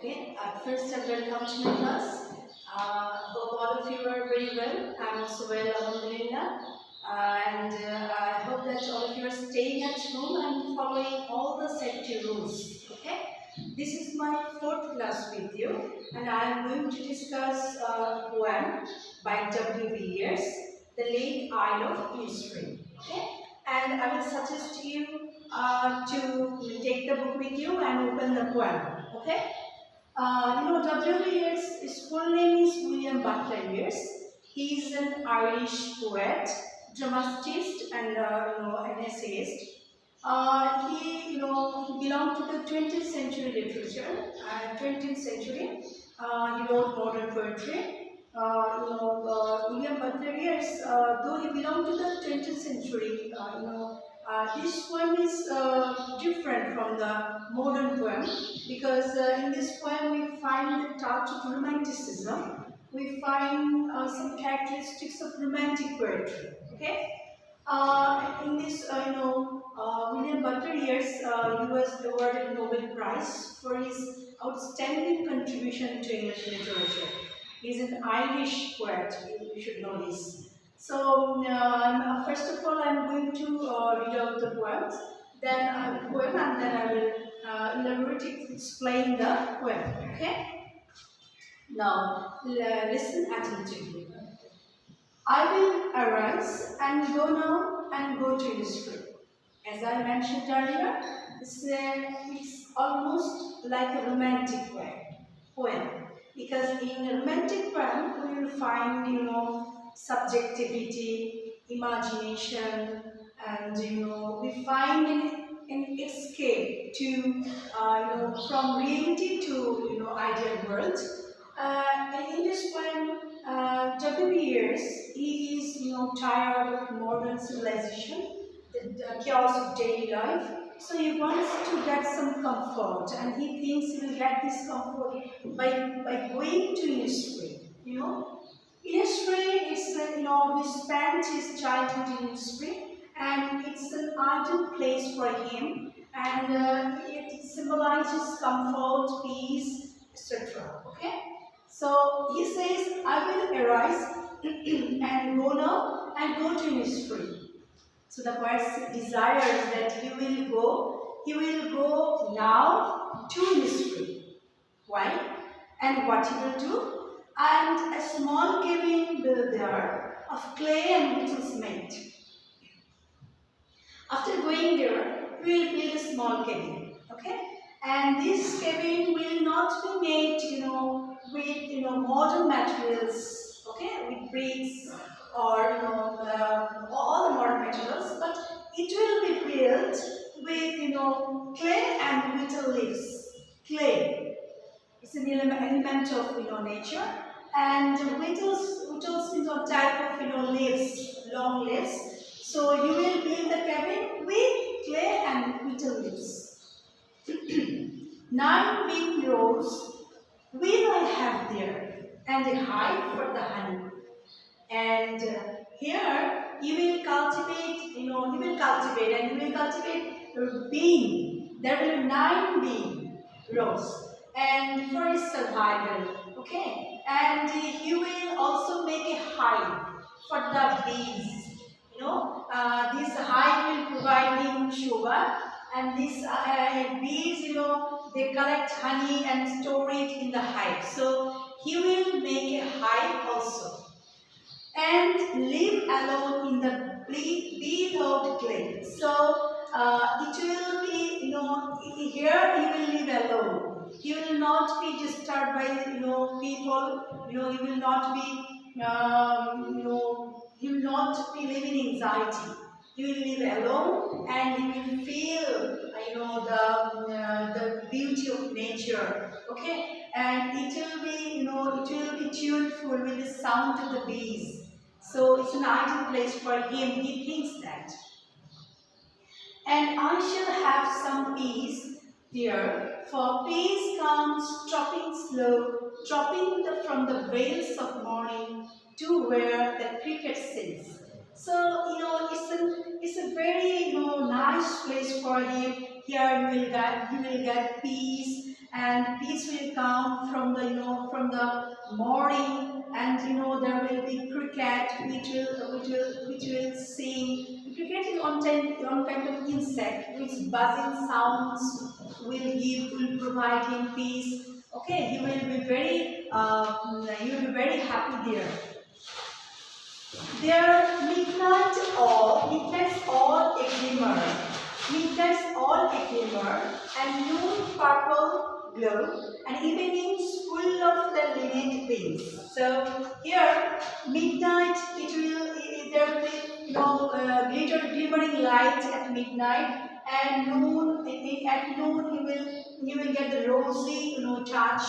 Okay, at first I welcome to my class. Hope all of you are very well. I'm also well, alhamdulillah. I hope that all of you are staying at home and following all the safety rules. Okay, this is my fourth class with you, and I am going to discuss a poem by W.B. Yeats, The Lake Isle of Innisfree. Okay, and I will suggest you to take the book with you and open the poem. Okay. W.B. Yeats, his full name is William Butler Yeats. He is an Irish poet, dramatist, and an essayist. He belonged to the 20th century literature. 20th century, he wrote modern poetry. William Butler Yeats, though he belonged to the 20th century, this poem is different from the modern poem because in this poem we find the touch of romanticism. We find some characteristics of romantic poetry. Okay, in this, William Butler Yeats, he was awarded Nobel Prize for his outstanding contribution to English literature. He is an Irish poet. You should know this. So, first of all, I'm going to read out the poems, then I will elaborately explain the poem. Okay? Now, listen attentively. I will arise and go now and go to Innesflek. As I mentioned earlier, it's almost like a romantic poem. Because in a romantic poem, we will find, subjectivity, imagination, and we find an escape to, from reality to ideal world. And in this poem, W.B. Yeats, he is tired of modern civilization, the chaos of daily life. So he wants to get some comfort, and he thinks he will get this comfort by going to Innisfree. Innisfree is he spent his childhood in Innisfree, and it's an ideal place for him, and it symbolizes comfort, peace, etc. Okay, so he says, "I will arise and go now and go to Innisfree." So the poet desires that he will go now to Innisfree. Why? And what he will do? And a small cabin built there of clay and whittles made. After going there, we will build a small cabin. Okay? And this cabin will not be made, with modern materials. Okay, with bricks or all the modern materials, but it will be built with clay and whittle leaves. Clay, it's an element of nature, and whittles type of leaves, long leaves. So you will build the cabin with clay and whittle leaves. 9 big rows will I have there, and a hive for the honey. And here you will cultivate, bean. There will be 9 bean rows, and for his survival, okay. And he will also make a hive for the bees. This hive will provide him sugar, and these bees, they collect honey and store it in the hive. So he will make a hive also. And live alone in the bee-loved clay. So it will be, here he will live alone. He will not be disturbed by people. He will not be living in anxiety. He will live alone, and he will feel the beauty of nature. Okay, and it will be tuneful with the sound of the bees. So it's an ideal place for him. He thinks that. And I shall have some peace there, for peace comes dropping slow, dropping from the vales of morning to where the cricket sings. So it's a very nice place for him. Here he will get peace, and peace will come from the from the morning, and there will be cricket which will sing. Cricket is one kind of insect which buzzing sounds will provide him peace. Okay, he will be very happy there. Their midnights all a glimmer, and noon purple glow, and evenings full of the linnet wings. So here, midnight, there will be glimmering light at midnight, and at noon you will get the rosy touch,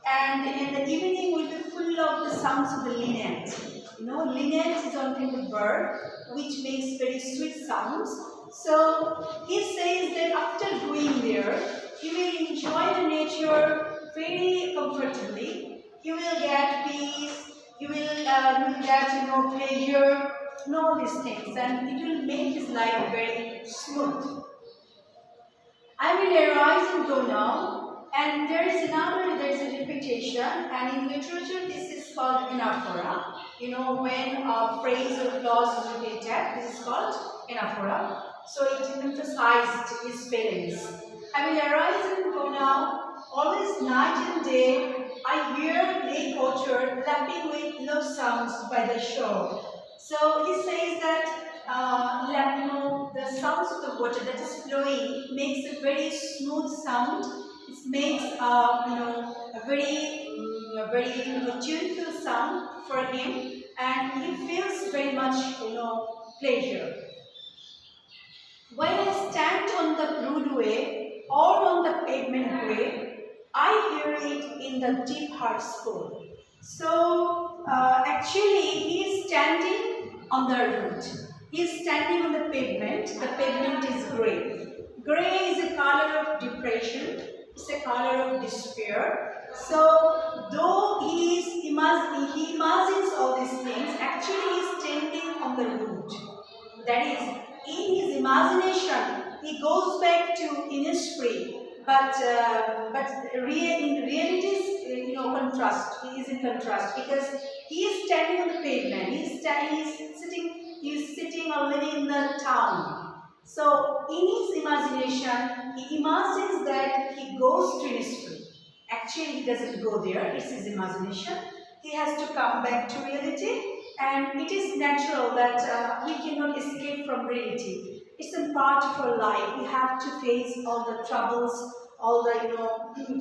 and in the evening will be full of the sounds of the linnet. Linnet is one kind of bird which makes very sweet sounds. So he says that after going there, he will enjoy the nature very comfortably. He will get peace. He will get pleasure, and all these things, and it will make his life very smooth. I will arise and go now, and there is a repetition, and in literature this is called anaphora. When a phrase or clause is repeated, this is called anaphora. So it emphasized his feelings. I will arise and go now, always night and day. I hear lake otter lapping with low sounds by the shore. So he says that the sounds of the water that is flowing makes a very smooth sound. It makes a very tuneful sound for him, and he feels very much pleasure. While I stand on the roadway or on the pavement way, I hear it in the deep heart school. So actually he is standing on the road. He is standing on the pavement. The pavement is grey. Grey is a color of depression. It's a color of despair. So though he imagines all these things, actually he is standing on the road. That is, in his imagination, he goes back to Innesflek, but in reality, contrast. He is in contrast because he is standing on the pavement. He is sitting or living in the town. So in his imagination, he imagines that he goes to Innesflek. Actually, he doesn't go there. It's his imagination. He has to come back to reality. And it is natural that we cannot escape from reality. It's a part of our life. We have to face all the troubles, all the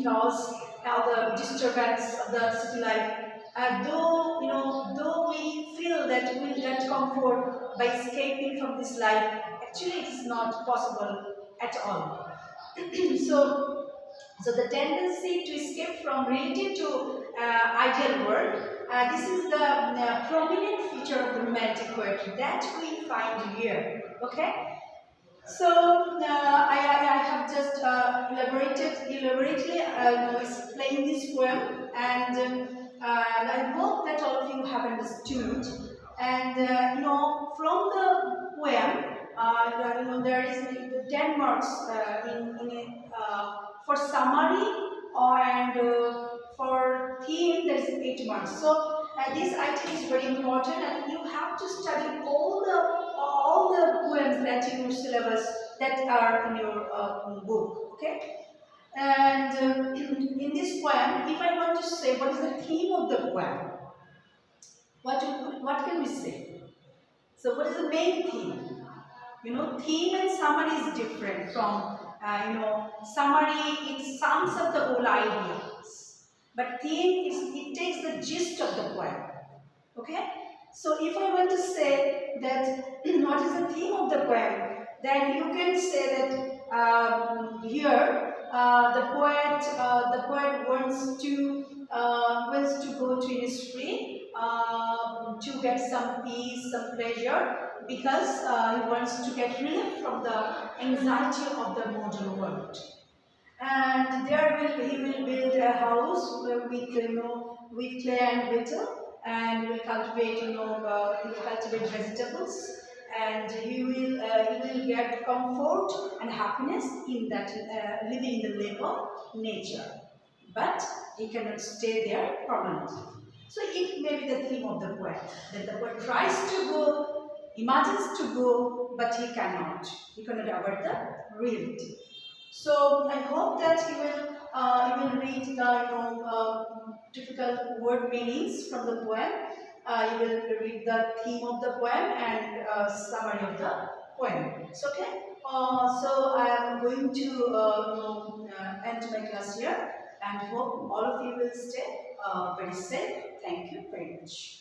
chaos, all the disturbance of the city life. Though we feel that we'll get comfort by escaping from this life, actually it is not possible at all. So the tendency to escape from reality to ideal world, this is the prominent feature of the romantic poetry that we find here. Okay. So I have just elaborately explained this poem, and I hope that all of you have understood. And from the poem, there is 10 marks for summary, and for theme there is 8 marks. So this item is very important, and you have to study all the poems that in your syllabus that are in your book. Okay. And in this poem, if I want to say what is the theme of the poem, what can we say? So what is the main theme? Theme and summary is different from summary. It sums up the whole ideas, but theme it takes the gist of the poem. Okay. So if I want to say that what is the theme of the poem, then you can say that here the poet wants to go to Innesflek to get some peace, some pleasure, because he wants to get relief from the anxiety of the modern world. And he will build a house with clay and metal, and will cultivate vegetables, and he will get comfort and happiness in that living in the lap of nature. but he cannot stay there permanently. So it may be the theme of the poem, that the poet tries to go, imagines to go, but he cannot. He cannot avoid the reality. So I hope that you will read the difficult word meanings from the poem. You will read the theme of the poem and summary of the poem. So okay. So I am going to end my class here, and hope all of you will stay very safe. Thank you very much.